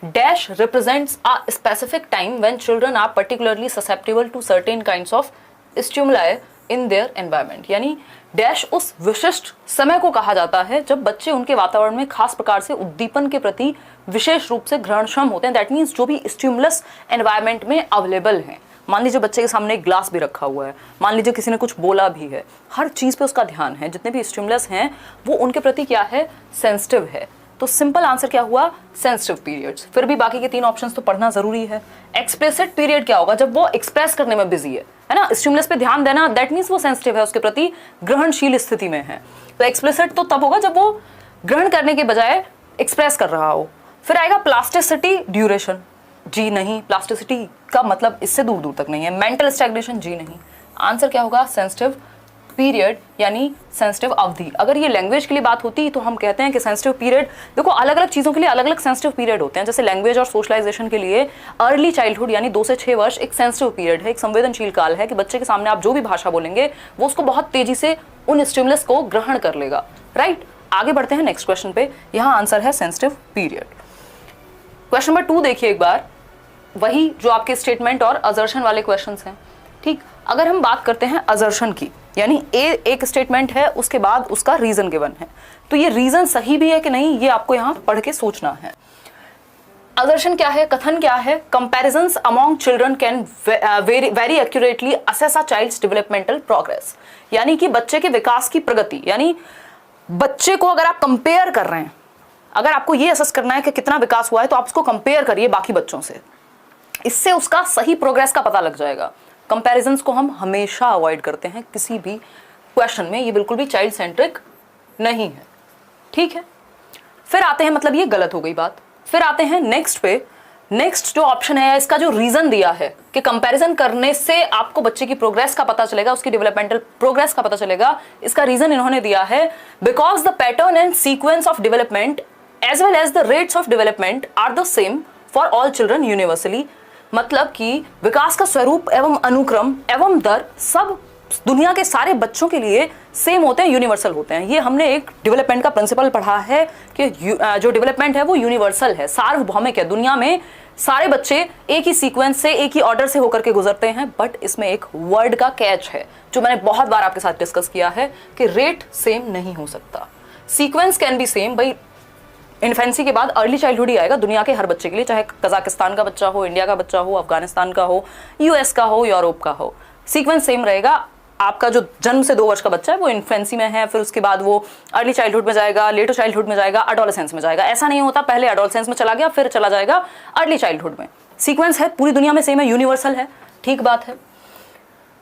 Dash represents a specific time when children are particularly susceptible to certain kinds of stimuli in their environment. यानी dash उस विशिष्ट समय को कहा जाता है जब बच्चे उनके वातावरण में खास प्रकार से उद्दीपन के प्रति विशेष रूप से ग्रहणक्षम होते हैं. दैट मीन्स जो भी स्टिमुलस एनवायरमेंट में अवेलेबल हैं. मान लीजिए बच्चे के सामने एक ग्लास भी रखा हुआ है, मान लीजिए किसी ने कुछ बोला भी है, हर चीज़ पे उसका ध्यान है. जितने भी स्टिमुलस हैं वो उनके प्रति क्या है, सेंसिटिव है. तो सिंपल आंसर क्या हुआ, सेंसिटिव पीरियड्स. फिर भी बाकी के 3 ऑप्शंस तो पढ़ना जरूरी है. एक्सप्लिसिट पीरियड क्या होगा, जब वो एक्सप्रेस करने में बिजी है ना, स्टिमुलस पे ध्यान देना, दैट मीन्स वो सेंसिटिव है, उसके प्रति ग्रहणशील स्थिति में है. तो एक्सप्लिसिट तो तब होगा जब वो ग्रहण करने के बजाय एक्सप्रेस कर रहा हो. फिर आएगा प्लास्टिसिटी ड्यूरेशन, जी नहीं, प्लास्टिसिटी का मतलब इससे दूर दूर तक नहीं है. मेंटल स्टैग्नेशन, जी नहीं. आंसर क्या होगा, सेंसिटिव पीरियड यानी सेंसिटिव अवधि. अगर ये लैंग्वेज के लिए बात होती तो हम कहते हैं कि सेंसिटिव पीरियड, देखो अलग अलग चीज़ों के लिए अलग अलग सेंसिटिव पीरियड होते हैं. जैसे लैंग्वेज और सोशलाइजेशन के लिए अर्ली चाइल्डहुड यानी 2 से 6 वर्ष एक सेंसिटिव पीरियड है, एक संवेदनशील काल है कि बच्चे के सामने आप जो भी भाषा बोलेंगे वो उसको बहुत तेजी से उन स्टिमुलस को ग्रहण कर लेगा. राइट, आगे बढ़ते हैं नेक्स्ट क्वेश्चन पे. यहाँ आंसर है सेंसिटिव पीरियड. क्वेश्चन नंबर 2 देखिए एक बार, वही जो आपके स्टेटमेंट और असर्शन वाले क्वेश्चंस हैं. ठीक, अगर हम बात करते हैं असर्शन की, यानी एक स्टेटमेंट है उसके बाद उसका रीजन गिवन है, तो ये रीजन सही भी है कि नहीं ये आपको यहाँ पढ़ के सोचना है. असर्शन क्या है, कथन क्या है, comparisons among children can very accurately assess a child's developmental progress. यानी कि बच्चे के विकास की प्रगति, यानी बच्चे को अगर आप कंपेयर कर रहे हैं, अगर आपको ये असेस करना है कि कितना विकास हुआ है तो आप उसको कंपेयर करिए बाकी बच्चों से, इससे उसका सही प्रोग्रेस का पता लग जाएगा. कंपैरिजंस को हम हमेशा अवॉइड करते हैं किसी भी क्वेश्चन में, ये बिल्कुल भी चाइल्ड सेंट्रिक नहीं है. ठीक है, फिर आते हैं, मतलब ये गलत हो गई बात. फिर आते हैं नेक्स्ट पे. नेक्स्ट जो ऑप्शन है इसका जो रीजन दिया है कि कंपैरिजन करने से आपको बच्चे की प्रोग्रेस का पता चलेगा, उसकी डेवलपमेंटल प्रोग्रेस का पता चलेगा. इसका रीजन इन्होंने दिया है because the pattern and sequence of development as well as the rates of development are the same for all children universally. मतलब कि विकास का स्वरूप एवं अनुक्रम एवं दर सब दुनिया के सारे बच्चों के लिए सेम होते हैं, यूनिवर्सल होते हैं. ये हमने एक डेवलपमेंट का प्रिंसिपल पढ़ा है कि जो डेवलपमेंट है वो यूनिवर्सल है, सार्वभौमिक है. दुनिया में सारे बच्चे एक ही सीक्वेंस से, एक ही ऑर्डर से होकर के गुजरते हैं. बट इसमें एक वर्ड का कैच है जो मैंने बहुत बार आपके साथ डिस्कस किया है कि रेट सेम नहीं हो सकता. सीक्वेंस कैन बी सेम, भाई इन्फेंसी के बाद अर्ली चाइल्डहुड ही आएगा दुनिया के हर बच्चे के लिए, चाहे कजाकिस्तान का बच्चा हो, इंडिया का बच्चा हो, अफगानिस्तान का हो, यूएस का हो, यूरोप का हो. सीक्वेंस सेम रहेगा. आपका जो जन्म से 2 वर्ष का बच्चा है वो इन्फेंसी में है, फिर उसके बाद वो अर्ली चाइल्डहुड में जाएगा, लेटर चाइल्डहुड में जाएगा, एडोलेसेंस में जाएगा. ऐसा नहीं होता पहले एडोलेसेंस में चला गया फिर चला जाएगा अर्ली चाइल्डहुड में. सीक्वेंस है, पूरी दुनिया में सेम है, यूनिवर्सल है. ठीक बात है.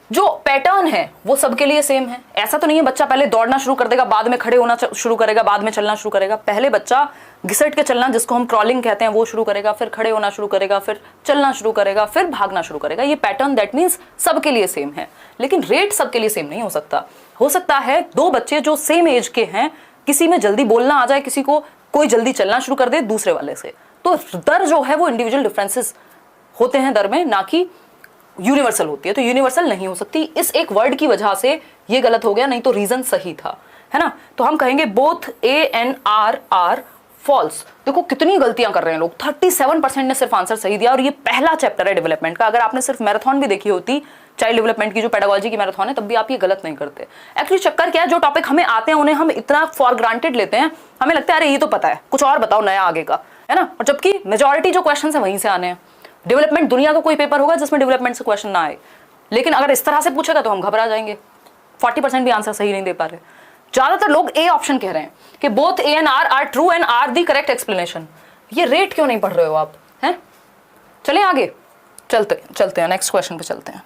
जो पैटर्न है वो सबके लिए सेम है. ऐसा तो नहीं है बच्चा पहले दौड़ना शुरू कर देगा, बाद में खड़े होना शुरू करेगा, बाद में चलना शुरू करेगा. पहले बच्चा घिसट के चलना, जिसको हम क्रॉलिंग कहते हैं, वो शुरू करेगा, फिर खड़े होना शुरू करेगा, फिर चलना शुरू करेगा, फिर भागना शुरू करेगा. ये पैटर्न दैट मीन्स सबके लिए सेम है. लेकिन रेट सबके लिए सेम नहीं हो सकता. हो सकता है 2 बच्चे जो सेम एज के हैं, किसी में जल्दी बोलना आ जाए, किसी को कोई जल्दी चलना शुरू कर दे दूसरे वाले से, तो दर जो है वो इंडिविजुअल डिफरेंसेस होते हैं दर में, ना कि यूनिवर्सल होती है. तो यूनिवर्सल नहीं हो सकती. इस एक वर्ड की वजह से ये गलत हो गया, नहीं तो रीजन सही था, है ना. तो हम कहेंगे both A and R are false. देखो कितनी गलतियां कर रहे हैं लोग. 37% ने सिर्फ आंसर सही दिया, और ये पहला चैप्टर है डेवलपमेंट का. अगर आपने सिर्फ मैराथन भी देखी होती, चाइल्ड डेवलपमेंट की जो पेडागोजी की मैराथन है, तब भी आप ये गलत नहीं करते. एक्चुअली चक्कर क्या है, जो टॉपिक हमें आते हैं उन्हें हम इतना फॉर ग्रांटेड लेते हैं, हमें लगता है अरे ये तो पता है, कुछ और बताओ नया आगे का, है ना. और जबकि मेजोरिटी जो क्वेश्चन है वहीं से आने हैं. डेवलपमेंट, दुनिया का कोई पेपर होगा जिसमें डेवलपमेंट से क्वेश्चन ना आए, लेकिन अगर इस तरह से पूछेगा तो हम घबरा जाएंगे. 40% भी आंसर सही नहीं दे पा रहे. ज्यादातर लोग ए ऑप्शन कह रहे हैं कि both A and R are true and R the correct explanation. ये रेट क्यों नहीं पढ़ रहे हो आप, हैं? चलें आगे, चलते हैं नेक्स्ट क्वेश्चन पे चलते हैं.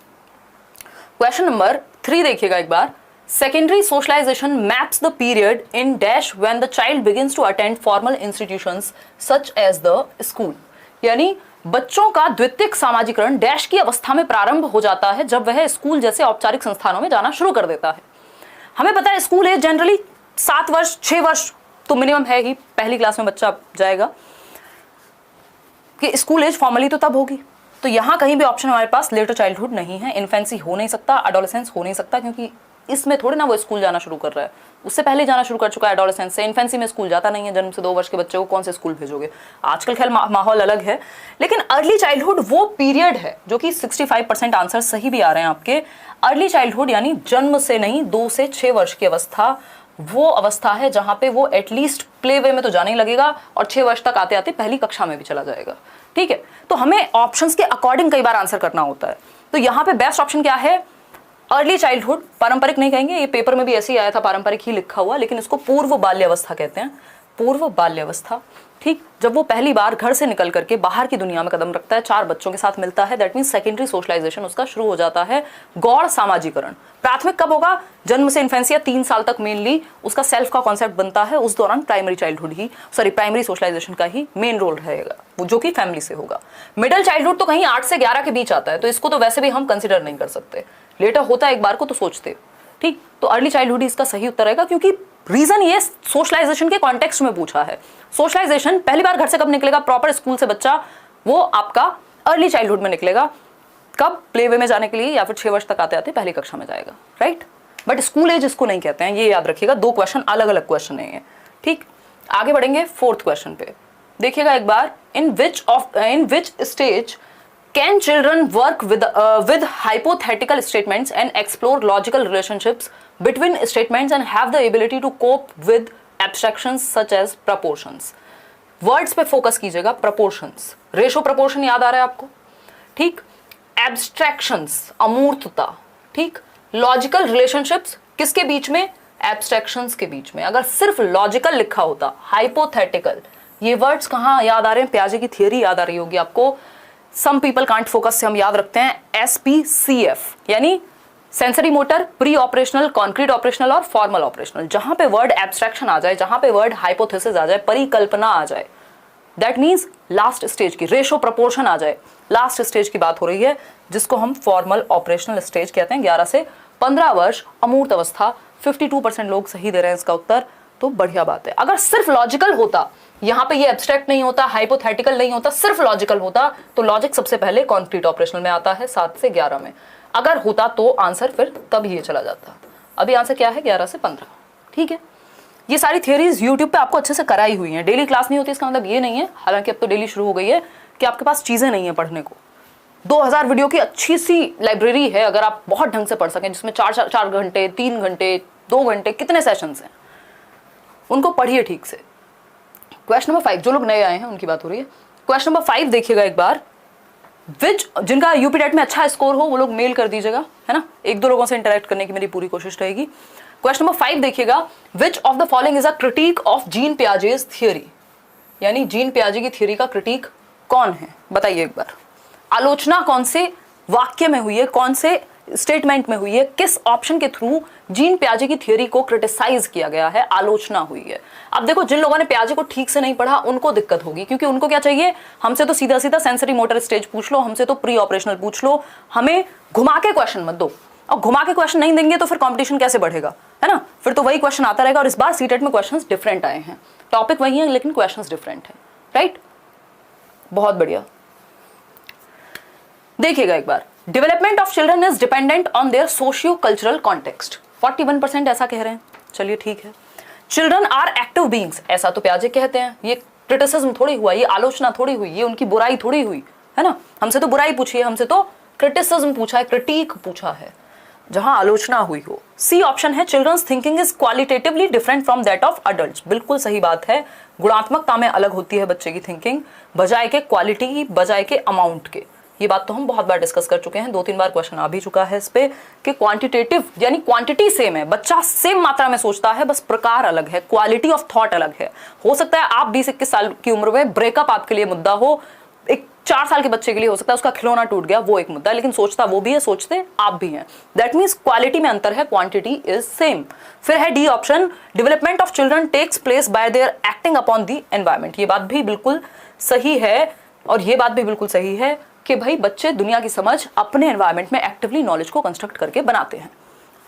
क्वेश्चन नंबर 3 देखिएगा एक बार. Secondary socialization maps the period in dash when the child begins to attend formal institutions such as the school. यानी बच्चों का द्वितीयक सामाजिकरण डैश की अवस्था में प्रारंभ हो जाता है जब वह स्कूल जैसे औपचारिक संस्थानों में जाना शुरू कर देता है. हमें पता है स्कूल एज जनरली 7 वर्ष 6 वर्ष तो मिनिमम है ही, पहली क्लास में बच्चा जाएगा, कि स्कूल एज फॉर्मली तो तब होगी. तो यहाँ कहीं भी ऑप्शन हमारे पास लेटर चाइल्डहुड नहीं है. इन्फेंसी हो नहीं सकता, एडोलेसेंस हो नहीं सकता, क्योंकि इसमें थोड़ी ना वो स्कूल जाना शुरू कर रहा है, उससे पहले जाना शुरू कर चुका है एडोलेसेंस से। इन्फेंसी में स्कूल जाता नहीं है, जन्म से 2 वर्ष के बच्चे को कौन से स्कूल भेजोगे। आजकल खैर माहौल अलग है, लेकिन अर्ली चाइल्डहुड वो पीरियड है जो कि 65% आंसर सही भी आ रहे हैं आपके। अर्ली चाइल्डहुड यानी जन्म से नहीं, 2 से 6 वर्ष की अवस्था, वो अवस्था है जहां पे वो एटलीस्ट प्ले वे में तो जाने ही लगेगा और 6 वर्ष तक आते आते पहली कक्षा में भी चला जाएगा। ठीक है, तो हमें ऑप्शंस के अकॉर्डिंग कई बार आंसर करना होता है। तो यहाँ पे बेस्ट ऑप्शन क्या है, अर्ली चाइल्डहुड। पारंपरिक नहीं कहेंगे, ये पेपर में भी ऐसे ही आया था, पारंपरिक ही लिखा हुआ, लेकिन इसको पूर्व बाल्यावस्था कहते हैं, पूर्व बाल्यावस्था। ठीक, जब वो पहली बार घर से निकल करके बाहर की दुनिया में कदम रखता है, 4 बच्चों के साथ मिलता है, दैट मीन सेकेंडरी सोशलाइजेशन उसका शुरू हो जाता है। गौड़ सामाजिकरण प्राथमिक कब होगा, जन्म से इन्फेंसिया 3 साल तक मेनली उसका सेल्फ का कॉन्सेप्ट बनता है, उस दौरान प्राइमरी चाइल्डहुड ही प्राइमरी सोशलाइजेशन का ही मेन रोल रहेगा, वो जो कि फैमिली से होगा। मिडिल चाइल्डहुड तो कहीं 8 से 11 के बीच आता है, तो इसको तो वैसे भी हम कंसिडर नहीं कर सकते, लेटर होता है एक बार को तो सोचते। ठीक, तो अर्ली चाइल्डहुड इसका सही उत्तर रहेगा, क्योंकि रीजन ये सोशलाइजेशन के कॉन्टेक्स्ट में पूछा है। सोशलाइजेशन पहली बार घर से कब निकलेगा, प्रॉपर स्कूल से बच्चा, वो आपका अर्ली चाइल्डहुड में निकलेगा। कब, प्ले वे में जाने के लिए, या फिर 6 वर्ष तक आते आते पहली कक्षा में जाएगा, राइट। बट स्कूल एज इसको नहीं कहते हैं, ये याद रखिएगा। 2 क्वेश्चन अलग अलग क्वेश्चन है ये। ठीक, आगे बढ़ेंगे 4th क्वेश्चन पे। देखिएगा एक बार, in which stage can children work with hypothetical statements and explore logical relationships between statements and have the ability to cope with abstractions such as proportions? Words पे फोकस कीजिएगा, proportions, रेशो proportion याद आ रहा है आपको, ठीक। abstractions, अमूर्तता, ठीक। Logical relationships किसके बीच में, एब्स्ट्रैक्शंस के बीच में। अगर सिर्फ लॉजिकल लिखा होता, हाइपोथेटिकल, ये वर्ड्स कहाँ याद आ रहे हैं, पियाजे की थियरी याद आ रही होगी आपको। सम पीपल कांट फोकस से हम याद रखते हैं SPCF, यानी sensory motor, pre operational, concrete operational और फॉर्मल ऑपरेशनल। जहां पे वर्ड एब्स्ट्रैक्शन आ जाए, जहां पे वर्ड हाइपोथेसिस आ जाए, परिकल्पना आ जाए, दैट मीन्स लास्ट स्टेज की रेशो प्रपोर्शन आ जाए, लास्ट स्टेज की बात हो रही है, जिसको हम फॉर्मल ऑपरेशनल स्टेज कहते हैं। 11 से 15 वर्ष अमूर्त अवस्था, 52% लोग सही दे रहे हैं इसका उत्तर, तो बढ़िया बात है। अगर सिर्फ लॉजिकल होता, यहाँ पे ये एब्स्ट्रैक्ट नहीं होता, हाइपोथेटिकल नहीं होता, सिर्फ लॉजिकल होता, तो लॉजिक सबसे पहले कॉन्क्रीट ऑपरेशनल में आता है 7 से 11 में। अगर होता तो आंसर फिर तब ये चला जाता। अभी आंसर क्या है, 11 से 15। ठीक है, ये सारी थियरीज यूट्यूब पे आपको अच्छे से कराई हुई हैं। डेली क्लास नहीं होती इसका मतलब ये नहीं है, हालांकि अब तो डेली शुरू हो गई है, कि आपके पास चीजें नहीं है पढ़ने को। 2000 वीडियो की अच्छी सी लाइब्रेरी है, अगर आप बहुत ढंग से पढ़ सकें, जिसमें 4 घंटे, 3 घंटे, 2 घंटे, कितने सेशंस हैं, उनको पढ़िए ठीक से। क्वेश्चन नंबर 5, जो लोग नए आए हैं उनकी बात हो रही है। क्वेश्चन नंबर 5 देखिएगा एक बार, जिनका यूपीटेट में अच्छा स्कोर हो वो लोग मेल कर दीजिएगा, है ना। 1-2 लोगों से इंटरेक्ट करने की मेरी पूरी कोशिश रहेगी। क्वेश्चन नंबर 5 देखिएगा, which of the following is a critic of gene Piaget's theory, यानी जीन पियाजे की थियरी का क्रिटिक कौन है, बताइए एक बार। आलोचना कौन से वाक्य में हुई है, कौन से स्टेटमेंट में हुई है, किस ऑप्शन के थ्रू जीन पियाजे की थियरी को क्रिटिसाइज किया गया है, आलोचना हुई है। अब देखो, जिन लोगों ने पियाजे को ठीक से नहीं पढ़ा उनको दिक्कत होगी, क्योंकि उनको क्या चाहिए, हमसे तो सीधा सीधा सेंसरी मोटर स्टेज पूछ लो, हमसे तो प्री ऑपरेशनल पूछ लो, हमें घुमा के क्वेश्चन मत दो। और घुमा के क्वेश्चन नहीं देंगे तो फिर कंपटीशन कैसे बढ़ेगा, है ना। फिर तो वही क्वेश्चन आता रहेगा। और इस बार सीटेट में क्वेश्चन डिफरेंट आए हैं, टॉपिक वही है लेकिन क्वेश्चन डिफरेंट है, राइट। बहुत बढ़िया, देखिएगा एक बार, development of children is dependent on their socio cultural context, 41% ऐसा कह रहे हैं। चलिए ठीक है। चिल्ड्रन आर एक्टिव बीइंग्स, ऐसा तो पियाजे कहते हैं। ये क्रिटिसिज्म थोड़ी हुआ, ये आलोचना थोड़ी हुई, ये उनकी बुराई थोड़ी हुई, है ना। हमसे तो बुराई पूछी है, हमसे तो क्रिटिसिज्म पूछा है, क्रिटिक पूछा है, जहां आलोचना हुई हो। सी ऑप्शन है, children's thinking is qualitatively different from that of adults, बिल्कुल सही बात है। गुणात्मकता में अलग होती है बच्चे की थिंकिंग, बजाय के क्वालिटी की, बजाय के अमाउंट के। ये बात तो हम बहुत बार डिस्कस कर चुके हैं, 2-3 बार क्वेश्चन आ भी चुका है इस पे, कि क्वांटिटेटिव यानी क्वांटिटी सेम है, बच्चा सेम मात्रा में सोचता है, बस प्रकार अलग है, क्वालिटी ऑफ थॉट अलग है। हो सकता है आप 20-21 साल की उम्र में ब्रेकअप आपके लिए मुद्दा हो, एक 4 साल के बच्चे के लिए हो सकता है उसका खिलौना टूट गया, वो एक मुद्दा है, लेकिन सोचता वो भी है, सोचते आप भी हैं। दैट मीन्स क्वालिटी में अंतर है, क्वांटिटी इज सेम। फिर है D option, development of children takes place by their acting upon the environment. ये बात भी बिल्कुल सही है, और ये बात भी बिल्कुल सही है कि भाई बच्चे दुनिया की समझ अपने एनवायरमेंट में एक्टिवली नॉलेज को कंस्ट्रक्ट करके बनाते हैं।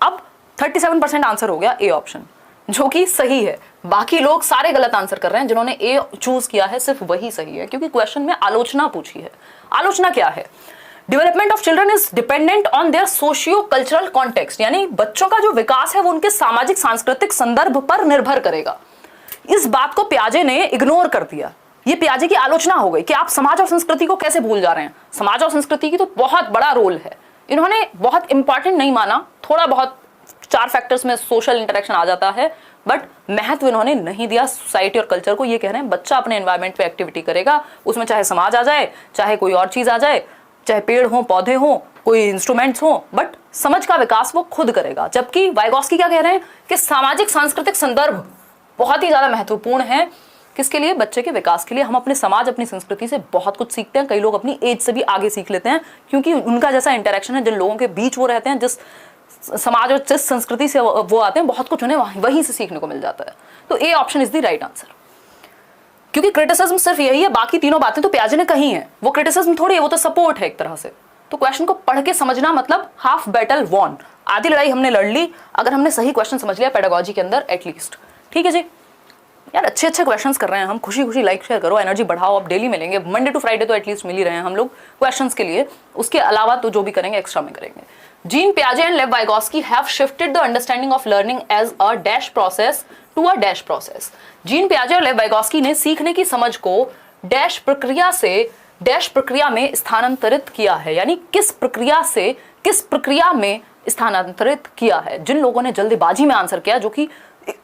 अब 37% आंसर हो गया ए ऑप्शन, जो कि सही है। बाकी लोग सारे गलत आंसर कर रहे हैं, जिन्होंने ए चूज किया है सिर्फ वही सही है, क्योंकि क्वेश्चन में आलोचना पूछी है। आलोचना क्या है, development of children is dependent on their socio cultural context, यानी बच्चों का जो विकास है वो उनके सामाजिक सांस्कृतिक संदर्भ पर निर्भर करेगा। इस बात को पियाजे ने इग्नोर कर दिया। ये पियाजे की आलोचना हो गई कि आप समाज और संस्कृति को कैसे भूल जा रहे हैं। समाज और संस्कृति की तो बहुत बड़ा रोल है, इन्होंने बहुत इंपॉर्टेंट नहीं माना। थोड़ा बहुत 4 फैक्टर्स में सोशल इंटरेक्शन आ जाता है, बट महत्व इन्होंने नहीं दिया सोसाइटी और कल्चर को। ये कह रहे हैं बच्चा अपने एनवायरमेंट पे एक्टिविटी करेगा, उसमें चाहे समाज आ जाए, चाहे कोई और चीज आ जाए, चाहे पेड़ हो, पौधे हो, कोई इंस्ट्रूमेंट्स हो, बट समझ का विकास वो खुद करेगा। जबकि वाइगॉस्की क्या कह रहे हैं कि सामाजिक सांस्कृतिक संदर्भ बहुत ही ज्यादा महत्वपूर्ण है। किसके लिए? बच्चे के विकास के लिए। हम अपने समाज, अपनी संस्कृति से बहुत कुछ सीखते हैं। कई लोग अपनी एज से भी आगे सीख लेते हैं, क्योंकि उनका जैसा इंटरेक्शन है, जिन लोगों के बीच वो रहते हैं, जिस समाज और जिस संस्कृति से वो आते हैं, बहुत कुछ उन्हें वहीं से सीखने को मिल जाता है। तो ए option is the right answer. क्योंकि क्रिटिसिज्म सिर्फ यही है, बाकी तीनों बातें तो पियाजे ने कही हैं। वो क्रिटिसिज्म थोड़ी है, वो तो सपोर्ट है एक तरह से। तो क्वेश्चन को पढ़ के समझना मतलब हाफ बैटल वॉन, आधी लड़ाई हमने लड़ ली अगर हमने सही क्वेश्चन समझ लिया पेडागोजी के अंदर एटलीस्ट। ठीक है जी यार, अच्छे अच्छे क्वेश्चंस कर रहे हैं हम, खुशी खुशी लाइक शेयर करो, एनर्जी बढ़ाओ। अब डेली मिलेंगे, मंडे टू फ्राइडे तो एटलीस्ट मिल ही रहे हैं हम लोग क्वेश्चंस के लिए। उसके अलावा तो जो भी करेंगे एक्स्ट्रा में करेंगे। जीन पियाजे and Lev Vygotsky have shifted the understanding of learning as a dash process to a dash process. Jean पियाजे और लेव वाइगॉस्की ने सीखने की समझ को डैश प्रक्रिया से डैश प्रक्रिया में स्थानांतरित किया है, यानी किस प्रक्रिया से किस प्रक्रिया में स्थानांतरित किया है। जिन लोगों ने जल्दबाजी में आंसर किया, जो कि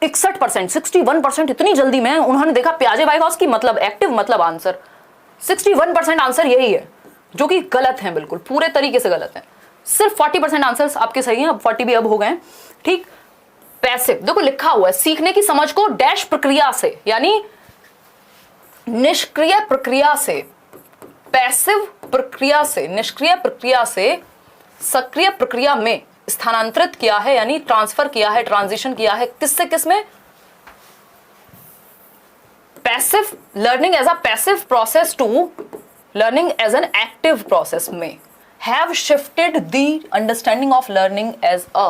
61%, 61% इतनी जल्दी में, उन्होंने देखा पियाजे वाइगॉस्की मतलब एक्टिव मतलब आंसर। 61% आंसर यही है, जो कि गलत है, बिल्कुल पूरे तरीके से गलत है। सिर्फ 40% आंसर्स आपके सही हैं, अब 40 भी अब हो गए। ठीक, पैसिव, देखो लिखा हुआ है सीखने की समझ को डैश प्रक्रिया से, यानी निष्क्रिय प्रक्रिया से, पैसिव प्रक्रिया से, निष्क्रिय प्रक्रिया से सक्रिय प्रक्रिया में स्थानांतरित किया है, यानी ट्रांसफर किया है, ट्रांजिशन किया है। किससे किस में? Passive learning as a passive process to learning as an active process में। Have shifted the understanding of learning as a,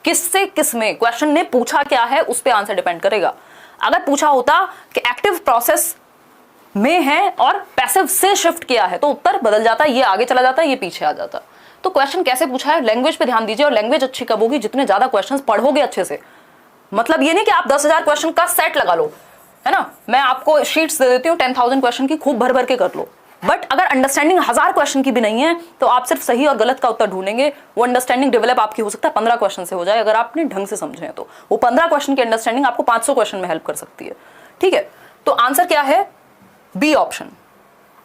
किससे किस में? क्वेश्चन ने पूछा क्या है उस पर आंसर डिपेंड करेगा। अगर पूछा होता कि एक्टिव प्रोसेस में है और पैसिव से शिफ्ट किया है, तो उत्तर बदल जाता, ये आगे चला जाता, ये पीछे आ जाता। तो क्वेश्चन कैसे पूछा है, लैंग्वेज पे ध्यान दीजिए, और लैंग्वेज अच्छी कब होगी? जितने ज्यादा क्वेश्चंस पढ़ोगे अच्छे से। मतलब ये नहीं कि आप 10,000 क्वेश्चन का सेट लगा लो, है ना, मैं आपको शीट्स दे देती हूँ 10,000 क्वेश्चन की, खूब भर भर के कर लो, बट अगर अंडरस्टैंडिंग 1000 क्वेश्चन की भी नहीं है तो आप सिर्फ सही और गलत का उत्तर ढूंढेंगे। वो अंडरस्टैंडिंग डेवलप आपकी हो सकता है 15 क्वेश्चन से हो जाए, अगर आपने ढंग से समझे तो वो 15 क्वेश्चन की अंडरस्टैंडिंग आपको 500 क्वेश्चन में हेल्प कर सकती है। ठीक है, तो आंसर क्या है? B option.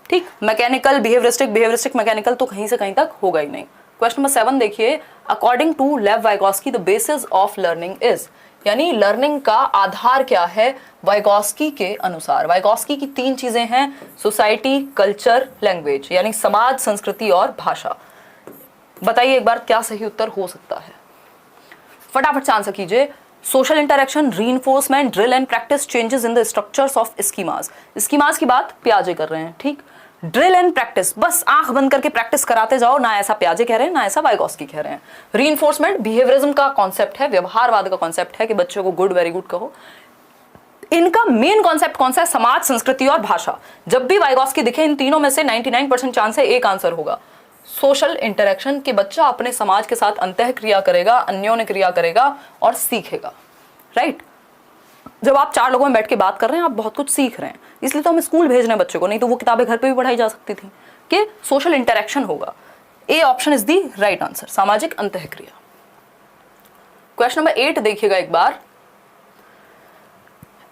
ठीक, मैकेनिकल बिहेवियरिस्टिक, बिहेवियरिस्टिक मैकेनिकल तो कहीं से कहीं तक होगा ही नहीं। क्वेश्चन नंबर 7 देखिए, according to Lev Vygotsky the basis of learning is, यानी लर्निंग का आधार क्या है वाइगॉस्की के अनुसार। वाइगॉस्की की 3 चीजें हैं, सोसाइटी, कल्चर, लैंग्वेज, यानी समाज, संस्कृति और भाषा। बताइए एक बार क्या सही उत्तर हो सकता है, फटाफट से आंसर कीजिए। Social interaction, reinforcement, drill and practice changes in the structures of schemas. Schemas की बात पियाजे कर रहे हैं। ठीक, ड्रिल एंड प्रैक्टिस, बस आंख बंद करके प्रैक्टिस कराते जाओ, ना ऐसा पियाजे कह रहे हैं ना ऐसा वाइगॉस्की कह रहे हैं। रीइंफोर्समेंट बिहेवियरिज्म का कॉन्सेप्ट है, व्यवहारवाद का कॉन्सेप्ट है कि बच्चों को गुड वेरी गुड कहो। इनका मेन कॉन्सेप्ट कौन सा है? समाज, संस्कृति और भाषा। जब भी वाइगॉस्की दिखे इन तीनों में से 99% चांस है एक आंसर होगा, सोशल इंटरेक्शन, कि बच्चा अपने समाज के साथ अंतः क्रिया करेगा, अन्योन्य क्रिया करेगा और सीखेगा। राइट, जब आप 4 लोगों में बैठ के बात कर रहे हैं आप बहुत कुछ सीख रहे हैं, इसलिए तो हम स्कूल भेज रहे हैं बच्चों को, नहीं तो वो किताबें घर पे भी पढ़ाई जा सकती थी। कि सोशल इंटरेक्शन होगा। A option is the right answer, सामाजिक अंतःक्रिया। क्वेश्चन नंबर 8 देखिएगा एक बार,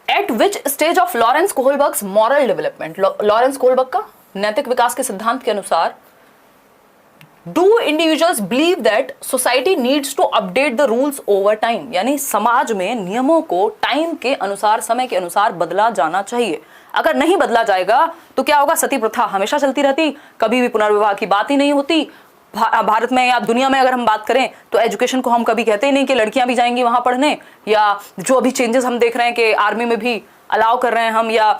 at which stage of Lawrence Kohlberg's moral development, Lawrence Kohlberg का नैतिक विकास के सिद्धांत के अनुसार do individuals believe that society needs to update the rules over time, यानी समाज में नियमों को टाइम के अनुसार, समय के अनुसार बदला जाना चाहिए। अगर नहीं बदला जाएगा तो क्या होगा? सती प्रथा हमेशा चलती रहती, कभी भी पुनर्विवाह की बात ही नहीं होती। भारत में या दुनिया में अगर हम बात करें तो एजुकेशन को हम कभी कहते ही नहीं कि लड़कियां भी जाएंगी वहां पढ़ने, या जो अभी चेंजेस हम देख रहे हैं कि आर्मी में भी अलाउ कर रहे हैं हम, या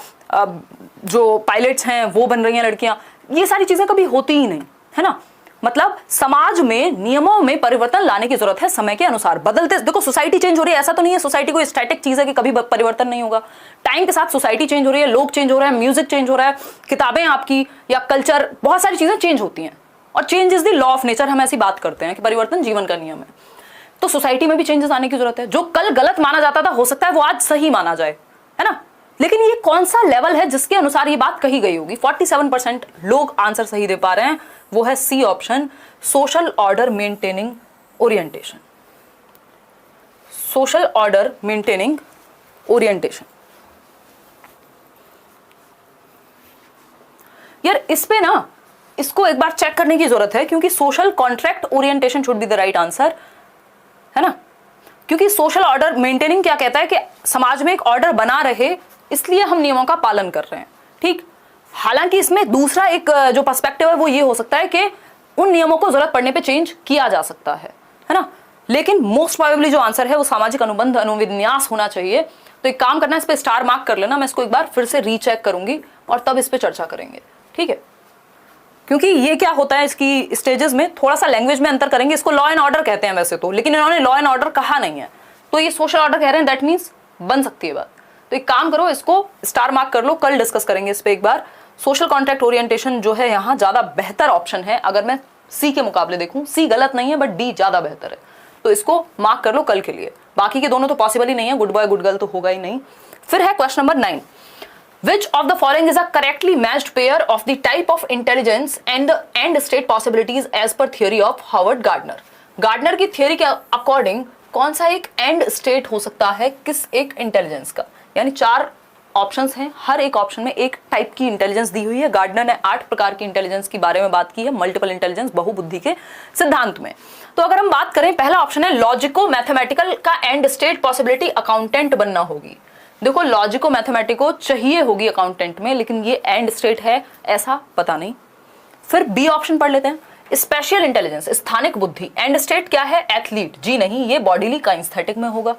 जो पायलट्स हैं वो बन रही हैं लड़कियां, ये सारी चीजें कभी होती ही नहीं, है ना। मतलब समाज में नियमों में परिवर्तन लाने की जरूरत है, समय के अनुसार बदलते। देखो सोसाइटी चेंज हो रही है, ऐसा तो नहीं है सोसाइटी कोई स्टैटिक चीज है कि कभी परिवर्तन नहीं होगा। टाइम के साथ सोसाइटी चेंज हो रही है, लोग चेंज हो रहे हैं, म्यूजिक चेंज हो रहा है, किताबें आपकी या कल्चर, बहुत सारी चीजें चेंज होती हैं। और change is the law of nature, हम ऐसी बात करते हैं कि परिवर्तन जीवन का नियम है। तो सोसाइटी में भी चेंजेस आने की जरूरत है। जो कल गलत माना जाता था हो सकता है वो आज सही माना जाए, है ना। लेकिन ये कौन सा लेवल है जिसके अनुसार ये बात कही गई होगी? 47% लोग आंसर सही दे पा रहे हैं, वो है C option, social order maintaining orientation. Social order maintaining orientation. यार इस पे ना इसको एक बार चेक करने की जरूरत है, क्योंकि social contract orientation should be the right answer, है ना। क्योंकि सोशल ऑर्डर मेंटेनिंग क्या कहता है कि समाज में एक ऑर्डर बना रहे, इसलिए हम नियमों का पालन कर रहे हैं, ठीक। हालांकि इसमें दूसरा एक जो पर्सपेक्टिव है वो ये हो सकता है कि उन नियमों को जरूरत पड़ने पे चेंज किया जा सकता है ना। लेकिन मोस्ट प्रोबेबली जो आंसर है वो सामाजिक अनुबंध अनुविन्यास होना चाहिए। तो एक काम करना है, इस पे स्टार मार्क कर लेना, मैं इसको एक बार फिर से रीचेक करूंगी और तब इस पे चर्चा करेंगे, ठीक है। क्योंकि ये क्या होता है, इसकी स्टेजेस में थोड़ा सा लैंग्वेज में अंतर करेंगे। इसको लॉ एंड ऑर्डर कहते हैं वैसे तो, लेकिन इन्होंने लॉ एंड ऑर्डर कहा नहीं है, तो ये सोशल ऑर्डर कह रहे हैं, दैट मीन्स बन सकती है बात। तो एक काम करो, इसको स्टार मार्क कर लो, कल डिस्कस करेंगे इस पे एक बार। सोशल कॉन्ट्रैक्ट ओरिएंटेशन जो है यहाँ ज्यादा बेहतर ऑप्शन है, अगर मैं सी के मुकाबले देखूं। सी गलत नहीं है बट डी ज्यादा बेहतर है, तो इसको मार्क कर लो कल के लिए। बाकी के दोनों तो पॉसिबल ही नहीं है, गुड बॉय गुड गर्ल तो होगा ही नहीं। फिर है question number 9, Which of the following is a correctly matched pair of the type of intelligence and the end state possibilities as per theory of Howard Gardner? Gardner की theory के according कौन सा एक एंड स्टेट हो सकता है किस एक इंटेलिजेंस का? यानी 4 ऑप्शंस हैं, हर एक ऑप्शन में एक टाइप की इंटेलिजेंस दी हुई है। गार्डनर ने 8 प्रकार की इंटेलिजेंस के बारे में बात की है, मल्टीपल इंटेलिजेंस, बहुबुद्धि के सिद्धांत में। तो अगर हम बात करें, पहला ऑप्शन है लॉजिको मैथमेटिकल का एंड स्टेट पॉसिबिलिटी अकाउंटेंट बनना होगी। देखो लॉजिको मैथमेटिको चाहिए होगी अकाउंटेंट में, लेकिन ये एंड स्टेट है ऐसा पता नहीं। फिर बी ऑप्शन पढ़ लेते हैं, स्पेशल इंटेलिजेंस, स्थानिक बुद्धि, एंड स्टेट क्या है? एथलीट। जी नहीं, ये बॉडीली काइंस्थेटिक में होगा।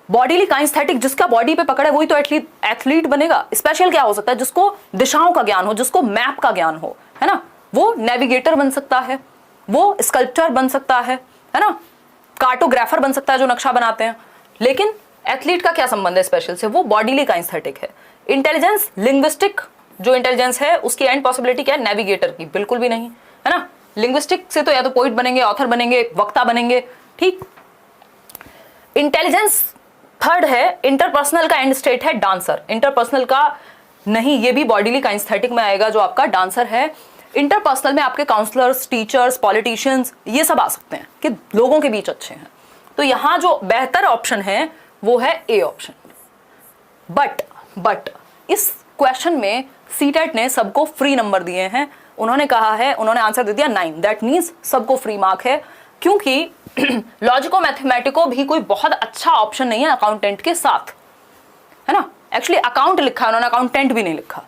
बॉडीली काइंस्थेटिक, जिसका बॉडी पे पकड़ है वही तो एथलीट बनेगा। स्पेशल क्या हो सकता है? जिसको दिशाओं का ज्ञान हो, जिसको मैप का ज्ञान हो, है ना, वो नेविगेटर बन सकता है, वो स्कल्पचर बन सकता है ना, कार्टोग्राफर बन सकता है जो नक्शा बनाते हैं। लेकिन एथलीट का क्या संबंध है स्पेशल से? वो बॉडीली काइंस्थेटिक है। इंटेलिजेंस लिंग्विस्टिक जो इंटेलिजेंस है उसकी एंड पॉसिबिलिटी क्या है? नेविगेटर की। बिल्कुल भी नहीं, है ना। लिंग्विस्टिक से तो या तो पोइट बनेंगे, ऑथर बनेंगे, वक्ता बनेंगे, ठीक। इंटेलिजेंस थर्ड है, इंटरपर्सनल का एंड स्टेट है डांसर। इंटरपर्सनल का नहीं, ये भी बॉडीली काइंस्थेटिक में आएगा जो आपका डांसर है। इंटरपर्सनल में आपके काउंसलर्स, टीचर्स, पॉलिटिशियंस ये सब आ सकते हैं कि लोगों के बीच अच्छे हैं। तो यहां जो बेहतर ऑप्शन है वो है ए ऑप्शन। बट इस क्वेश्चन में सीटेट ने सबको फ्री नंबर दिए हैं। उन्होंने कहा है, उन्होंने आंसर दे दिया 9, दैट मीन्स सबको फ्री मार्क है, क्योंकि लॉजिको मैथमेटिको भी कोई बहुत अच्छा ऑप्शन नहीं है अकाउंटेंट के साथ, है ना। एक्चुअली अकाउंट लिखा है उन्होंने, अकाउंटेंट भी नहीं लिखा,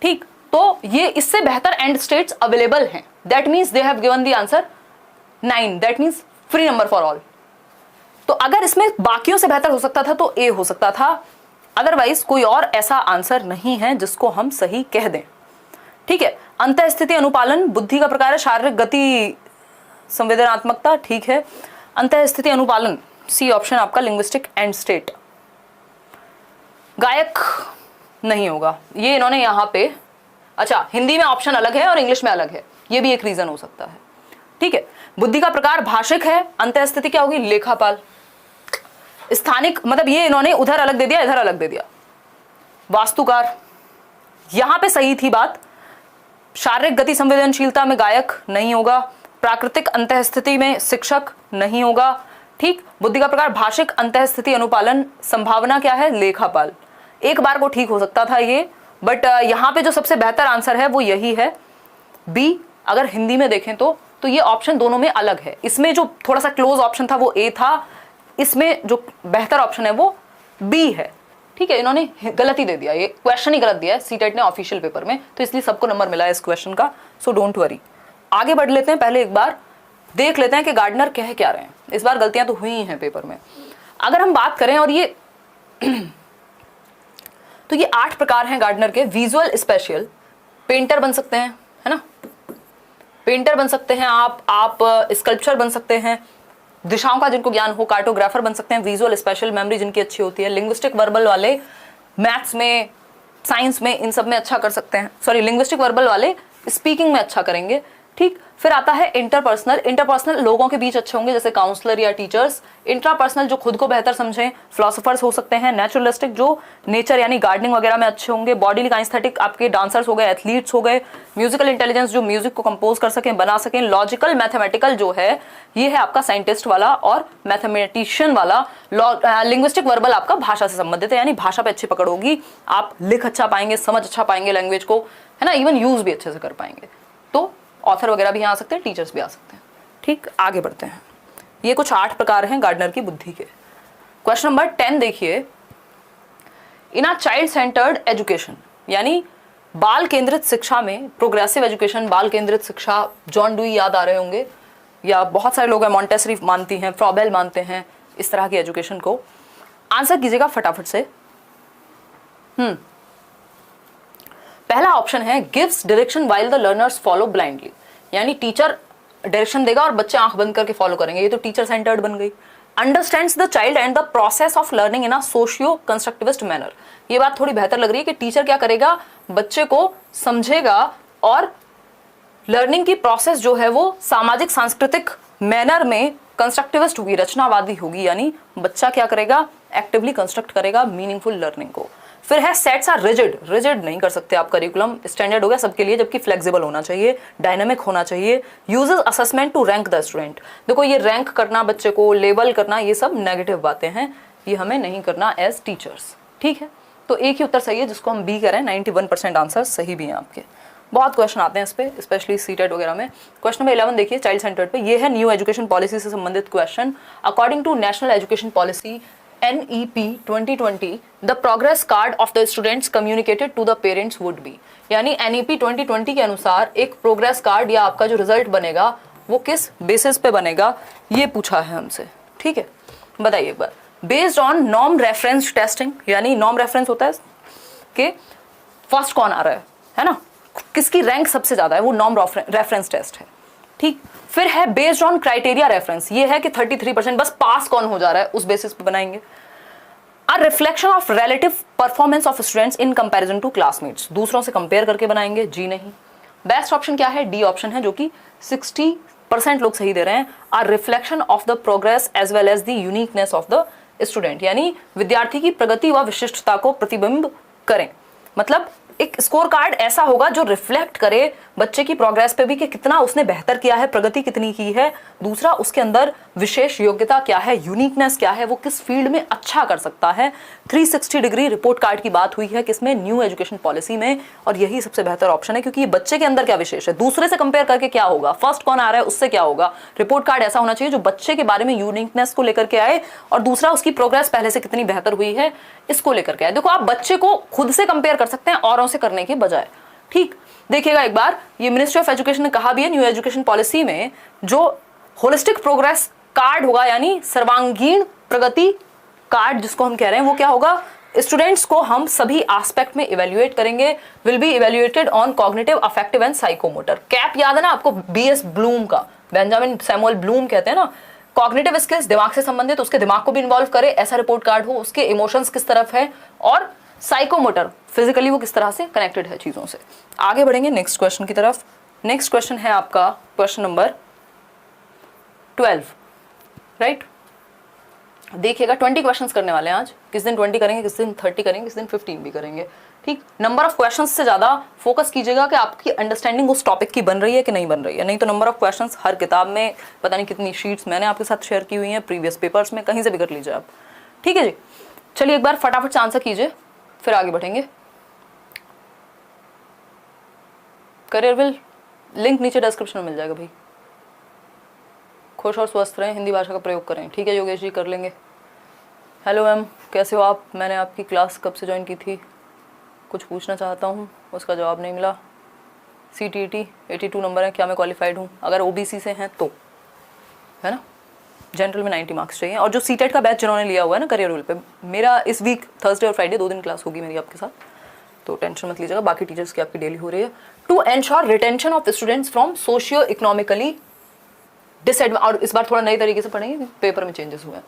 ठीक। तो ये इससे बेहतर एंड स्टेट्स अवेलेबल हैं, that means they have given the answer 9, that means free number for all. तो अगर इसमें बाकियों से बेहतर हो सकता था तो ए हो सकता था, अदरवाइज कोई और ऐसा आंसर नहीं है जिसको हम सही कह दें, ठीक है। अंतःस्थिति अनुपालन बुद्धि का प्रकार है, शारीरिक गति संवेदनात्मकता, ठीक है। अंतःस्थिति अनुपालन सी ऑप्शन आपका लिंग्विस्टिक एंड स्टेट। गायक नहीं होगा, ये इन्होंने यहाँ पे, अच्छा हिंदी में ऑप्शन अलग है और इंग्लिश में अलग है, ये भी एक रीजन हो सकता है, ठीक है। बुद्धि का प्रकार भाषिक है, अंतःस्थिति क्या होगी? लेखापाल। स्थानिक मतलब ये इन्होंने उधर अलग दे दिया, इधर अलग दे दिया। वास्तुकार, यहां पे सही थी बात। शारीरिक गति संवेदनशीलता में गायक नहीं होगा। प्राकृतिक अंतःस्थिति में शिक्षक नहीं होगा, ठीक। बुद्धि का प्रकार भाषिक, अंतःस्थिति अनुपालन, संभावना क्या है? लेखापाल। एक बार को ठीक हो सकता था ये, बट यहाँ पे जो सबसे बेहतर आंसर है वो यही है, बी। अगर हिंदी में देखें तो ये ऑप्शन दोनों में अलग है। इसमें जो थोड़ा सा क्लोज ऑप्शन था वो ए था, इसमें जो बेहतर ऑप्शन है वो बी है, ठीक है। इन्होंने गलत ही दे दिया, ये क्वेश्चन ही गलत दिया है सीटेट ने ऑफिशियल पेपर में, तो इसलिए सबको नंबर मिला है इस क्वेश्चन का, सो डोंट वरी। आगे बढ़ लेते हैं, पहले एक बार देख लेते हैं कि गार्डनर कह क्या रहे हैं। इस बार गलतियां तो हुई हैं पेपर में। अगर हम बात करें और ये तो ये 8 प्रकार हैं गार्डनर के। विजुअल स्पेशियल, पेंटर बन सकते हैं, है ना, पेंटर बन सकते हैं आप स्कल्पचर बन सकते हैं, दिशाओं का जिनको ज्ञान हो, कार्टोग्राफर बन सकते हैं, विजुअल स्पेशल मेमोरी जिनकी अच्छी होती है, लिंग्विस्टिक वर्बल वाले मैथ्स में, साइंस में, इन सब में अच्छा कर सकते हैं। सॉरी, लिंग्विस्टिक वर्बल वाले स्पीकिंग में अच्छा करेंगे, ठीक। फिर आता है इंटरपर्सनल। इंटरपर्सनल लोगों के बीच अच्छे होंगे, जैसे काउंसलर या टीचर्स। इंट्रापर्सनल जो खुद को बेहतर समझें, फिलोसोफर्स हो सकते हैं। नेचुरलिस्टिक जो नेचर यानी गार्डनिंग वगैरह में अच्छे होंगे। बॉडी काइनेस्थेटिक आपके डांसर्स हो गए, एथलीट्स हो गए। म्यूजिकल इंटेलिजेंस जो म्यूजिक को कंपोज कर सकें, बना सकें। लॉजिकल मैथमेटिकल जो है ये है आपका साइंटिस्ट वाला, और मैथमेटिशियन वाला। लिंग्विस्टिक वर्बल आपका भाषा से संबंधित है, यानी भाषा पे अच्छी पकड़ होगी, आप लिख अच्छा पाएंगे, समझ अच्छा पाएंगे लैंग्वेज को, है ना, इवन यूज भी अच्छे से कर पाएंगे। तो ऑथर वगैरह भी यहाँ आ सकते हैं, टीचर्स भी आ सकते हैं। ठीक, आगे बढ़ते हैं। ये कुछ 8 प्रकार हैं गार्डनर की बुद्धि के। क्वेश्चन नंबर 10 देखिए, इन अ चाइल्ड सेंटर्ड एजुकेशन, यानी बाल केंद्रित शिक्षा में, प्रोग्रेसिव एजुकेशन, बाल केंद्रित शिक्षा, जॉन डुई याद आ रहे होंगे, या बहुत सारे लोग हैं मॉन्टेसरी मानती हैं, फ्रॉबेल मानते हैं इस तरह की एजुकेशन को। आंसर कीजिएगा फटाफट से। पहला ऑप्शन है gives direction while the learners follow blindly, यानी टीचर डायरेक्शन देगा और बच्चे आंख बंद करके फॉलो करेंगे, ये तो टीचर सेंटर्ड बन गई। Understands the child and the process of learning in a socio constructivist manner, ये बात थोड़ी बेहतर लग रही है कि टीचर क्या करेगा, बच्चे को समझेगा और लर्निंग की प्रोसेस जो है वो सामाजिक सांस्कृतिक मैनर में कंस्ट्रक्टिविस्ट होगी, रचनावादी होगी, यानी बच्चा क्या करेगा, एक्टिवली कंस्ट्रक्ट करेगा मीनिंगफुल लर्निंग को। फिर है सेट्स आर रिजिड, रिजिड नहीं कर सकते आप करिकुलम, स्टैंडर्ड हो गया सबके लिए, जबकि फ्लेक्सिबल होना चाहिए, डायनामिक होना चाहिए। Uses assessment to rank the student, देखो ये रैंक करना, बच्चे को लेबल करना, ये सब नेगेटिव बातें हैं, ये हमें नहीं करना एज टीचर्स। ठीक है, तो एक ही उत्तर सही है जिसको हम बी करें। 91% आंसर सही भी हैं आपके। बहुत क्वेश्चन आते हैं इस पे, स्पेशली सीटेट वगैरह में। क्वेश्चन नंबर 11 देखिए, चाइल्ड सेंटर्ड पे, ये है न्यू एजुकेशन पॉलिसी से संबंधित question. According to national education policy NEP 2020 the progress card of the students communicated to the parents would be, यानी NEP 2020 के अनुसार एक प्रोग्रेस कार्ड या आपका जो रिजल्ट बनेगा वो किस बेसिस पे बनेगा, ये पूछा है हमसे। ठीक है, बताइए एक बार। Based on norm reference testing, यानी नॉर्म रेफरेंस होता है कि फर्स्ट कौन आ रहा है ना, किसकी रैंक सबसे ज्यादा है, वो नॉर्म रेफरेंस टेस्ट है। ठीक, फिर है बेस्ड ऑन क्राइटेरिया रेफरेंस, ये है कि 33% बस पास कौन हो जा रहा है उस बेसिस पे बनाएंगे। A reflection of relative performance of students in comparison to classmates, दूसरों से कंपेयर करके बनाएंगे, जी नहीं। बेस्ट ऑप्शन क्या है, डी ऑप्शन है, जो कि 60% लोग सही दे रहे हैं। A reflection of the progress as well as the uniqueness of the student, यानी विद्यार्थी की प्रगति व विशिष्टता को प्रतिबिंब करें, मतलब एक स्कोर कार्ड ऐसा होगा जो रिफ्लेक्ट करे बच्चे की प्रोग्रेस पे भी कि कितना उसने बेहतर किया है, प्रगति कितनी की है। दूसरा, उसके अंदर विशेष योग्यता क्या है, यूनिकनेस क्या है, वो किस फील्ड में अच्छा कर सकता है। 360 डिग्री रिपोर्ट कार्ड की बात हुई है किसमें, न्यू एजुकेशन पॉलिसी में, और यही सबसे बेहतर ऑप्शन है, क्योंकि ये बच्चे के अंदर क्या विशेष है, दूसरे से कंपेयर करके क्या होगा, फर्स्ट कौन आ रहा है उससे क्या होगा। रिपोर्ट कार्ड ऐसा होना चाहिए जो बच्चे के बारे में यूनिकनेस को लेकर के आए, और दूसरा उसकी प्रोग्रेस पहले से कितनी बेहतर हुई है इसको लेकर के आए। देखो, आप बच्चे को खुद से कंपेयर कर सकते हैं औरों से करने के बजाय। ठीक, देखिएगा एक बार, ये मिनिस्ट्री ऑफ एजुकेशन ने कहा भी है न्यू एजुकेशन पॉलिसी में जो होलिस्टिक प्रोग्रेस कार्ड होगा, यानी सर्वांगीण प्रगति कार्ड जिसको हम कह रहे हैं, वो क्या होगा, स्टूडेंट्स को हम सभी एस्पेक्ट में इवेल्युएट करेंगे, will be evaluated on cognitive, affective and psychomotor. Cap याद है ना आपको, BS ब्लूम का, बेंजामिन सैमुअल ब्लूम कहते हैं ना, कॉग्निटिव स्किल्स दिमाग से संबंधित, उसके दिमाग को भी इन्वॉल्व करे ऐसा रिपोर्ट कार्ड हो, उसके इमोशंस किस तरफ है, और साइकोमोटर फिजिकली वो किस तरह से कनेक्टेड है चीजों से। आगे बढ़ेंगे नेक्स्ट क्वेश्चन की तरफ। नेक्स्ट क्वेश्चन है आपका क्वेश्चन नंबर 12, राइट। देखिएगा 20 क्वेश्चंस करने वाले हैं आज, किस दिन 20 करेंगे, किस दिन 30 करेंगे, किस दिन 15 भी करेंगे। ठीक, नंबर ऑफ क्वेश्चंस से ज्यादा फोकस कीजिएगा कि आपकी अंडरस्टैंडिंग उस टॉपिक की बन रही है कि नहीं बन रही है, नहीं तो नंबर ऑफ क्वेश्चंस हर किताब में, पता नहीं कितनी शीट्स मैंने आपके साथ शेयर की हुई हैं, प्रीवियस पेपर्स में, कहीं से भी कर लीजिए आप। ठीक है जी, चलिए एक बार फटाफट से आंसर कीजिए, फिर आगे बढ़ेंगे। करियर विल लिंक नीचे डिस्क्रिप्शन में मिल जाएगा भाई। खुश और स्वस्थ रहें, हिंदी भाषा का प्रयोग करें। ठीक है योगेश जी, कर लेंगे। हेलो मैम, कैसे हो आप, मैंने आपकी क्लास कब से ज्वाइन की थी, कुछ पूछना चाहता हूँ, उसका जवाब नहीं मिला। CTET 82 नंबर है, क्या मैं क्वालिफाइड हूँ, अगर OBC से हैं तो, है ना। जनरल में 90 मार्क्स चाहिए। और जो सीटेट का बैच जिन्होंने लिया हुआ है ना करियर रूल पे, मेरा इस वीक थर्सडे और फ्राइडे 2 दिन क्लास होगी मेरी आपके साथ, तो टेंशन मत लीजिएगा, बाकी टीचर्स की आपकी डेली हो रही है। To ensure retention of students from socio economically disadvantage, और इस बार थोड़ा नई तरीके से पढ़ेंगे, पेपर में चेंजेस हुए हैं।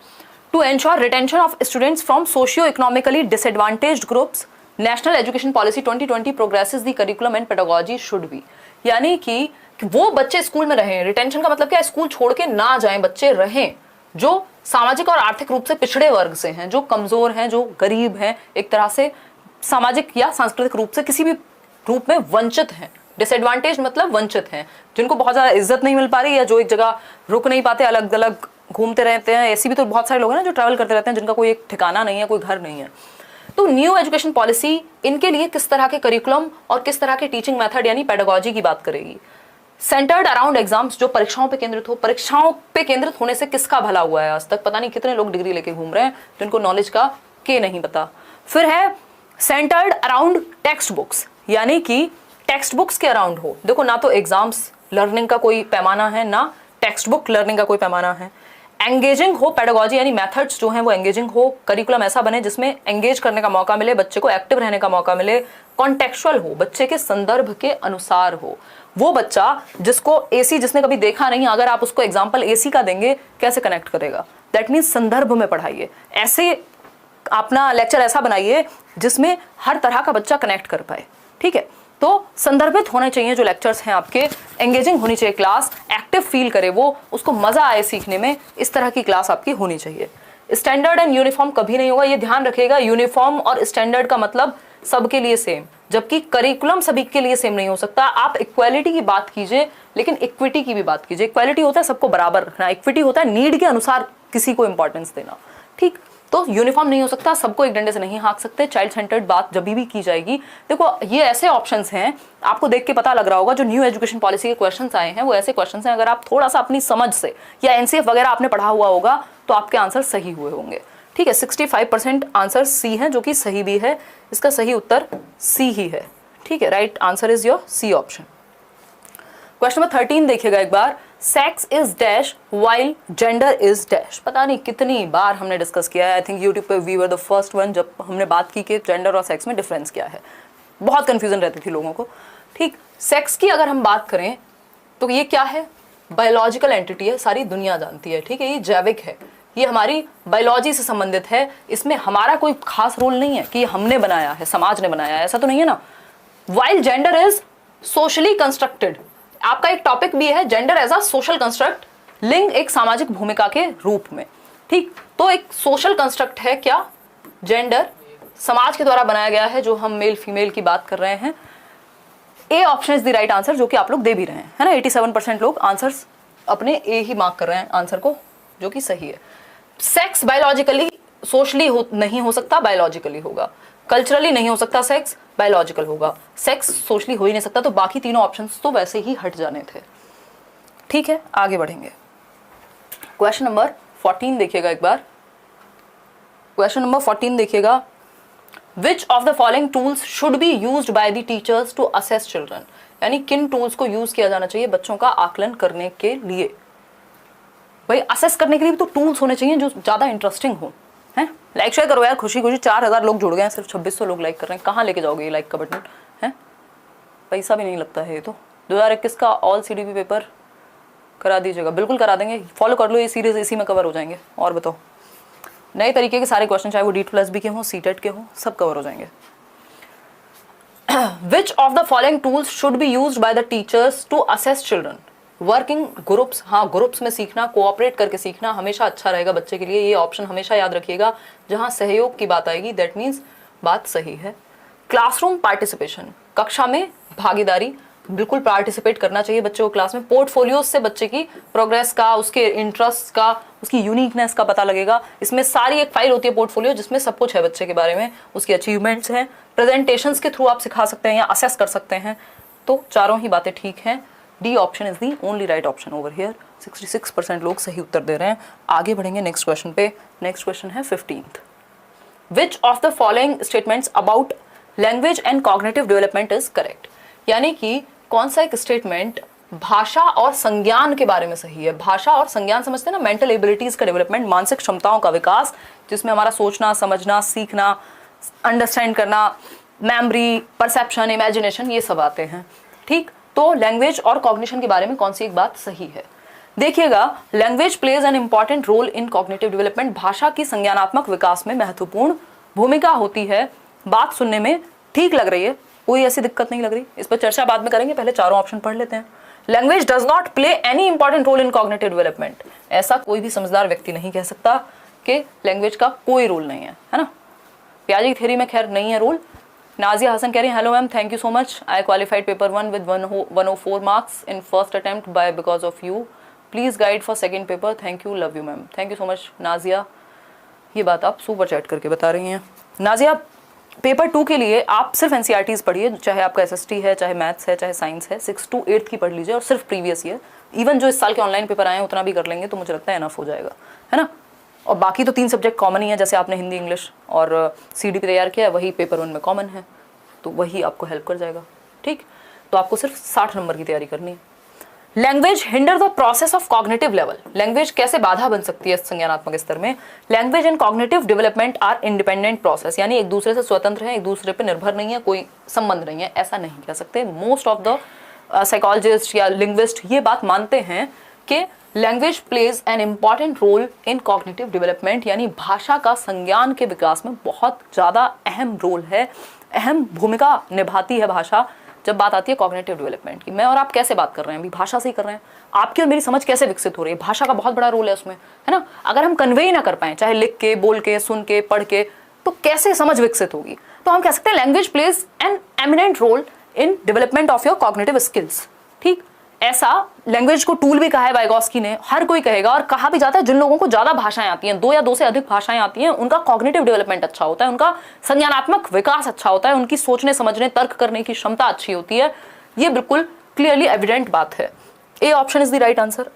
To ensure retention of students from socio economically disadvantaged groups, national education policy 2020 progresses the curriculum and pedagogy should be, यानी कि वो बच्चे स्कूल में रहें। रिटेंशन का मतलब क्या है, स्कूल छोड़ के ना जाएं, बच्चे रहें जो सामाजिक और आर्थिक रूप से पिछड़े वर्ग से हैं, जो कमजोर हैं, जो गरीब हैं, एक तरह से सामाजिक या सांस्कृतिक रूप से किसी भी रूप में वंचित हैं। डिसएडवांटेज मतलब वंचित हैं, जिनको बहुत ज्यादा इज्जत नहीं मिल पा रही, या जो एक जगह रुक नहीं पाते, अलग अलग घूमते रहते हैं। ऐसी भी तो बहुत सारे लोग हैं ना जो ट्रैवल करते रहते हैं, जिनका कोई एक ठिकाना नहीं है, कोई घर नहीं है। तो न्यू एजुकेशन पॉलिसी इनके लिए किस तरह के करिकुलम और किस तरह के टीचिंग मेथड यानी पेडागोजी की बात करेगी। सेंटर्ड अराउंड एग्जाम्स, जो परीक्षाओं पे केंद्रित हो। परीक्षाओं पे केंद्रित होने से किसका भला हुआ है आज तक? पता नहीं कितने लोग डिग्री लेके घूम रहे हैं जिनको नॉलेज का के नहीं पता। फिर है सेंटर्ड अराउंड टेक्स्ट बुक्स, यानी कि टेक्स्ट बुक्स के अराउंड हो। देखो, ना तो एग्जाम्स लर्निंग का कोई पैमाना है, ना टेक्स्ट बुक लर्निंग का कोई पैमाना है। एंगेजिंग हो पेडागोजी, यानी मेथड्स जो हैं वो एंगेजिंग हो। करिकुलम ऐसा बने जिसमें एंगेज करने का मौका मिले, बच्चे को एक्टिव रहने का मौका मिले। कॉन्टेक्चुअल हो, बच्चे के संदर्भ के अनुसार हो। वो बच्चा जिसको एसी, जिसने कभी देखा नहीं, अगर आप उसको एग्जाम्पल एसी का देंगे, कैसे कनेक्ट करेगा? दैट मीन्स संदर्भ में पढ़ाइए। ऐसे अपना लेक्चर ऐसा बनाइए जिसमें हर तरह का बच्चा कनेक्ट कर पाए। ठीक है, तो संदर्भित होने चाहिए जो लेक्चर्स हैं आपके, एंगेजिंग होनी चाहिए क्लास, एक्टिव फील करे वो, उसको मजा आए सीखने में, इस तरह की क्लास आपकी होनी चाहिए। स्टैंडर्ड एंड यूनिफॉर्म कभी नहीं होगा, ये ध्यान रखिएगा। यूनिफॉर्म और स्टैंडर्ड का मतलब सबके लिए सेम, जबकि करिकुलम सभी के लिए सेम नहीं हो सकता। आप इक्वालिटी की बात कीजिए, लेकिन इक्विटी की भी बात कीजिए। इक्वालिटी होता है सबको बराबर रखना, इक्विटी होता है नीड के अनुसार किसी को इंपॉर्टेंस देना। ठीक, तो यूनिफॉर्म नहीं हो सकता, सबको एक डंडे से नहीं हाँक सकते। चाइल्ड सेंटर्ड बात जब भी की जाएगी। देखो, ये ऐसे ऑप्शंस हैं, आपको देख के पता लग रहा होगा जो न्यू एजुकेशन पॉलिसी के क्वेश्चंस आए हैं वो ऐसे क्वेश्चंस हैं, अगर आप थोड़ा सा अपनी समझ से, या एनसीएफ वगैरह आपने पढ़ा हुआ होगा, तो आपके आंसर सही हुए होंगे। ठीक है, 65% आंसर सी है, जो कि सही भी है। इसका सही उत्तर सी ही है। ठीक है, right answer is your C option. Question number 13 देखिएगा एक बार। Sex is dash while gender is dash. पता नहीं कितनी बार हमने डिस्कस किया है। आई थिंक यूट्यूब पे we were the first one जब हमने बात की कि जेंडर और सेक्स में डिफरेंस क्या है। बहुत कंफ्यूजन रहती थी लोगों को। ठीक, सेक्स की अगर हम बात करें तो ये क्या है? बायोलॉजिकल एंटिटी है, सारी दुनिया जानती है। ठीक है, ये जैविक है, ये हमारी बायोलॉजी से संबंधित है। इसमें हमारा कोई खास रोल नहीं है कि हमने बनाया है, समाज ने बनाया है, ऐसा तो नहीं है ना। While gender is socially constructed, आपका एक टॉपिक भी है gender as a social construct, लिंग एक सामाजिक भूमिका के रूप में। ठीक, तो एक सोशल कंस्ट्रक्ट है क्या जेंडर, समाज के द्वारा बनाया गया है, जो हम मेल फीमेल की बात कर रहे हैं। ए option is the right answer, जो कि आप लोग दे भी रहे हैं, है ना। 87% लोग आंसर्स अपने ए ही मार्क कर रहे हैं आंसर को, जो कि सही है। सेक्स बायोलॉजिकली सोशली नहीं हो सकता, बायोलॉजिकली होगा। कल्चरली नहीं हो सकता सेक्स, बायोलॉजिकल होगा। सेक्स सोशली हो ही नहीं सकता, तो बाकी तीनों ऑप्शंस तो वैसे ही हट जाने थे। ठीक है, आगे बढ़ेंगे। क्वेश्चन नंबर 14 देखिएगा एक बार। क्वेश्चन नंबर 14 देखिएगा। Which of the following tools should be used by the teachers to assess children, यानी किन टूल्स को यूज किया जाना चाहिए बच्चों का आकलन करने के लिए। भाई, असेस करने के लिए भी तो टूल्स होने चाहिए जो ज्यादा इंटरेस्टिंग हो। हैं, लाइक शेयर करो यार, खुशी खुशी 4000 लोग जुड़ गए हैं, सिर्फ 2600 लोग लाइक कर रहे हैं। कहाँ लेके जाओगे ये लाइक का बटन? है, पैसा भी नहीं लगता है ये तो। 2021 का ऑल सीडीपी पेपर करा दीजिएगा, बिल्कुल करा देंगे। फॉलो कर लो, ये सीरीज इसी में कवर हो जाएंगे। और बताओ, नए तरीके के सारे क्वेश्चन, चाहे वो D+B के हों, सीटेट के हों, सब कवर हो जाएंगे। Which of the following tools should be used by the teachers to assess children. Working groups, हाँ, ग्रुप्स में सीखना, कोऑपरेट करके सीखना हमेशा अच्छा रहेगा बच्चे के लिए। ये ऑप्शन हमेशा याद रखिएगा। जहां सहयोग की बात आएगी, दैट मीन्स बात सही है। क्लासरूम पार्टिसिपेशन, कक्षा में भागीदारी, बिल्कुल पार्टिसिपेट करना चाहिए बच्चे को क्लास में। पोर्टफोलियोज से बच्चे की प्रोग्रेस का, उसके इंटरेस्ट का, उसकी यूनिकनेस का पता लगेगा। इसमें सारी एक फाइल होती है पोर्टफोलियो, जिसमें सब कुछ है बच्चे के बारे में, उसकी अचीवमेंट्स हैं। प्रेजेंटेशंस के थ्रू आप सिखा सकते हैं या असेस कर सकते हैं। तो चारों ही बातें ठीक हैं। D option is the only right option over here. 66% लोग सही उत्तर दे रहे हैं। आगे बढ़ेंगे नेक्स्ट क्वेश्चन पे। नेक्स्ट क्वेश्चन है 15th। Which of the following statements about language and cognitive development is correct, यानी कि कौन सा एक स्टेटमेंट भाषा और संज्ञान के बारे में सही है। भाषा और संज्ञान समझते हैं ना, मेंटल एबिलिटीज का डेवलपमेंट, मानसिक क्षमताओं का विकास, जिसमें हमारा सोचना, समझना, सीखना, अंडरस्टैंड करना, मेमोरी, परसेप्शन, इमेजिनेशन, ये सब आते हैं। ठीक, तो लैंग्वेज और कॉग्निशन के बारे में कौन सी एक बात सही है? देखिएगा, language plays an important role in cognitive development. भाषा की संज्ञानात्मक विकास में महत्वपूर्ण भूमिका होती है। बात सुनने में ठीक लग रही है, कोई ऐसी दिक्कत नहीं लग रही? इस पर चर्चा बाद में करेंगे, पहले चारों ऑप्शन पढ़ लेते हैं। Language does not play any important role in cognitive development. ऐसा कोई भी समझदार व्यक्ति नहीं कह सकता कि लैंग्वेज का कोई रोल नहीं है ना। पियाजे की थ्योरी में खैर नहीं है रोल। नाजिया हसन कह रही है hello ma'am, thank you so much, I qualified paper 1 with 104 marks in first attempt bye because of you, please guide for second paper, thank you, love you ma'am. Thank you so much Nazia, ये बात आप super chat करके बता रही हैं। Nazia, paper 2 के लिए आप सिर्फ एनसीईआरटीज पढ़िए, चाहे आपका एसएसटी है, चाहे मैथ्स है, चाहे साइंस है, 6 to 8 की पढ़ लीजिए और सिर्फ प्रीवियस ईयर, इवन जो इस साल के ऑनलाइन पेपर आए हैं उतना भी कर लेंगे तो मुझे लगता है एनफ हो जाएगा, है ना। और बाकी तो 3 सब्जेक्ट कॉमन ही है, जैसे आपने हिंदी, इंग्लिश और सीडीपी तैयार किया है, वही पेपर 1 में कॉमन है, तो वही आपको हेल्प कर जाएगा। ठीक, तो आपको सिर्फ 60 नंबर की तैयारी करनी है। Language hinder the process of cognitive level. Language कैसे बाधा बन सकती है संज्ञानात्मक स्तर में? Language and cognitive development are independent process, यानी एक दूसरे से स्वतंत्र है, एक दूसरे पे निर्भर नहीं है, कोई संबंध नहीं है, ऐसा नहीं कह सकते। मोस्ट ऑफ द साइकोलॉजिस्ट या लिंग्विस्ट ये बात मानते हैं कि language plays an important role in cognitive development, यानी भाषा का संज्ञान के विकास में बहुत ज़्यादा अहम रोल है, अहम भूमिका निभाती है भाषा जब बात आती है कॉग्निटिव डेवलपमेंट की। मैं और आप कैसे बात कर रहे हैं, अभी भाषा से ही कर रहे हैं, आपकी और मेरी समझ कैसे विकसित हो रही है, भाषा का बहुत बड़ा रोल है उसमें, है ना। अगर हम कन्वे ही ना कर पाएं, चाहे लिख के, बोल के, सुन के, पढ़ के, तो कैसे समझ विकसित होगी? तो हम कह सकते हैं language plays an eminent role in development of your cognitive skills. ठीक, ऐसा लैंग्वेज को टूल भी कहा है वाइगोस्की ने, हर कोई कहेगा, और कहा भी जाता है जिन लोगों को ज्यादा भाषाएं आती हैं, 2 या 2 से अधिक भाषाएं आती हैं, उनका कॉग्निटिव डेवलपमेंट अच्छा होता है, उनका संज्ञानात्मक विकास अच्छा होता है, उनकी सोचने समझने तर्क करने की क्षमता अच्छी होती है। ये बिल्कुल क्लियरली एविडेंट बात है। ए option is the right answer.